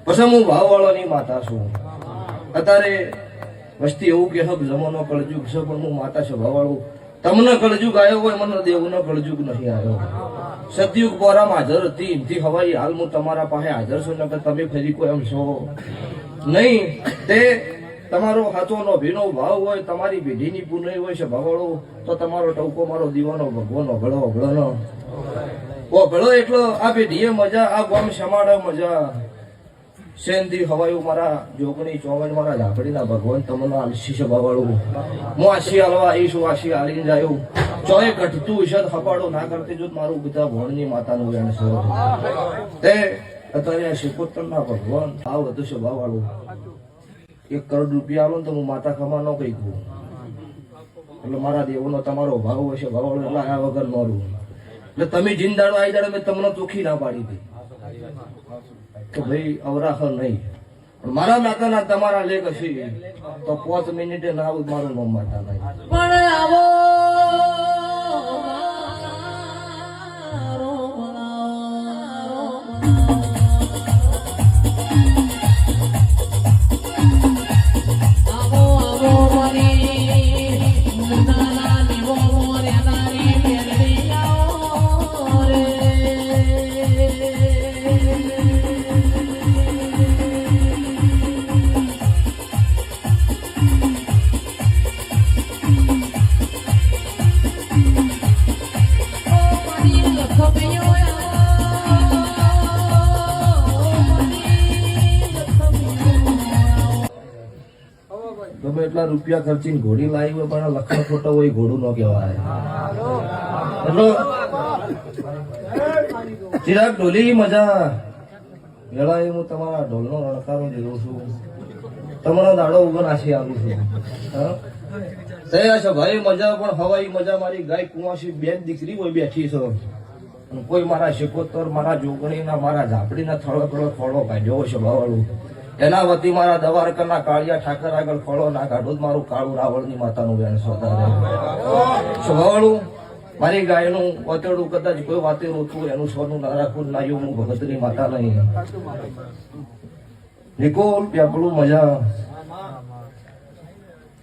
પછી હું ભાવવાળાની માતા છું. અત્યારે વસ્તી એવું કે હબ જમાનો કળજુગ છે, પણ હું માતા છું ભાવવાળું. તમને કળજુગ આવ્યો હોય, મને દેવનો કળજુગ નહીં આવ્યો. સતયુગ પોરામાં હાજર હતી, એમથી હવાઈ હાલ હું તમારા પાસે હાજર છું, નકર તમે ફરી કોઈ એમ છો નહીં. તે તમારો હાચોનો ભીનો ભાવ હોય, તમારી પેઢીની પુનઃ હોય છે ભાવવાળું, તો તમારો ટવકો મારો દીવાનો ભગવાન ઓગળો ઓગળો ઓગળો. એટલો આ પેઢીએ મજા, આ ગામ સમાડે મજા. સેનથી હવાયું મારા જોગણી ચોવન મારા ઝાપડીના ભગવાન તમને આલસી છે ભાવવાળું. હું આશી હાલવા આવીશું, આશી હાલીને જાયું ચોય ઘટતું છે હપાડો ના કરતી જો મારું બધા ભણની માતાનું વેણ છે. તે અત્યારે આ શિકોતરના ભગવાન ભાવ હતું છે ભાવવાળું. 1 કરોડ રૂપિયા આલો ને તો હું માતા ખમા ન કહી દઉં. એટલે મારા દેવનો તમારો ભાવ હશે ભાવવાળું, એટલે આ વગર મારું. એટલે તમે જિંદાડો આવી જાડો મેં તમને ચોખ્ખી ના પાડી હતી કે ભાઈ અવરાહ નહીં. મારા માતાના તમારા લેખ હશે તો 5 મિનિટે ના આવું મારું નામ માતા નહીં. પણ આવો તમે એટલા રૂપિયા ખર્ચીને ઘોડી લાવી હોય, પણ લખણ ખોટો હોય ઘોડું ન કહેવાય. એટલે ચિરાગ ઢોલી મજા વેળા હું તમારા ઢોલનો રણકારો લીધો છું, તમારો દાડો ઉગર આશી આવું છું. છે ભાઈ મજા, પણ હવાઈ મજા. મારી ગાય કુંવાસી 2 દીકરી હોય બેઠી છે, કોઈ મારા શિકોતર મારા જોગણીના મારા ઝાપડીના થળો ખોળો કાઢ્યો છે ભાવવાળું. એના વતી મારા દવારકરના કાળિયા ઠાકર આગળ ખોળો ના કાઢો, મારું કાળું રાવળની માતાનું વેણ સ્વભાવવાળું. મારી ગાયનું વતેડું કદાચ કોઈ વાતે રોતું એનું સોનું ના રાખવું ના, હું ભગતની માતા નહીં. નિકોલ પ્યાપડું મજા.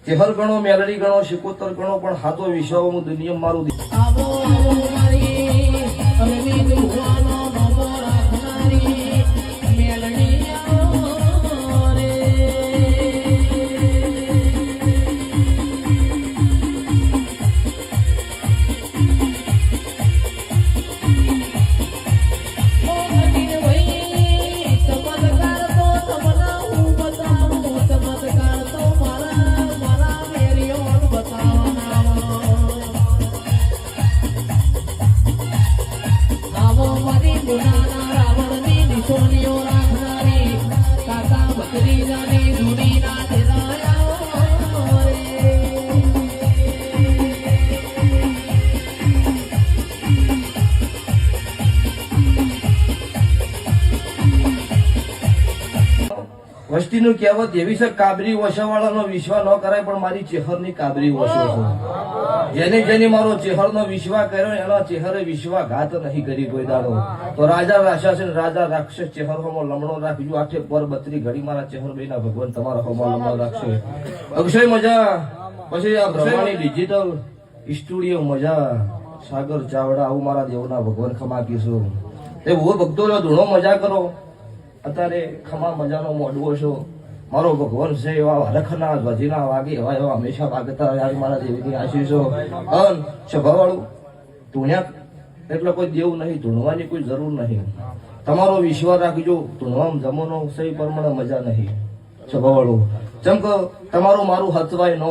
ચેહર ગણો, મેલડી ગણો, શિકોતર ગણો, પણ હાથો વિશ્વ હું દુનિયા મારું વસ્તીનું કહેવત એવી છે, કાબરી ઓછાવાળાનો વિશ્વાસ ન કરાય, પણ મારી ચેહરની કાબરી ઓછો છું. જેની મારો ચેહરનો વિશ્વાસ કર્યો એનો ચેહરે વિશ્વાસઘાત નહીં કરી કોઈ દાડો. તો રાજા રાક્ષસ રાજા રાક્ષસ ચેહર હોમો લમણો રાખજો. આઠે પર 32 ઘડી મારા ચેહર બેના ભગવાન તમારા હોમો લમણો રાખશે. અક્ષય મજા. પછી આ બ્રહ્માની ડિજિટલ સ્ટુડિયો મજા. સાગર ચાવડા આવું મારા દેવના ભગવાન ખમા કીશું. એ ભૂવો ભક્તો ધૂણો મજા કરો. અત્યારે ખમા મજાનો મોડવો છો. મારો ભગવાન છે એવા હરખના ધ્વજીના વાગે એવા હંમેશા વાગતા રહ્યા મારા દેવીની આશીષો. અન સ્વભાવવાળું ધૂણ્યા એટલે કોઈ દેવ નહીં, ધૂણવાની કોઈ જરૂર નહીં. તમારો વિશ્વાસ રાખજો. ધૂણવામાં જમવાનો સહી પ્રમાણે મજા નહીં. સ્વભાવવાળું ચમ કે તમારું મારું હતવાય ન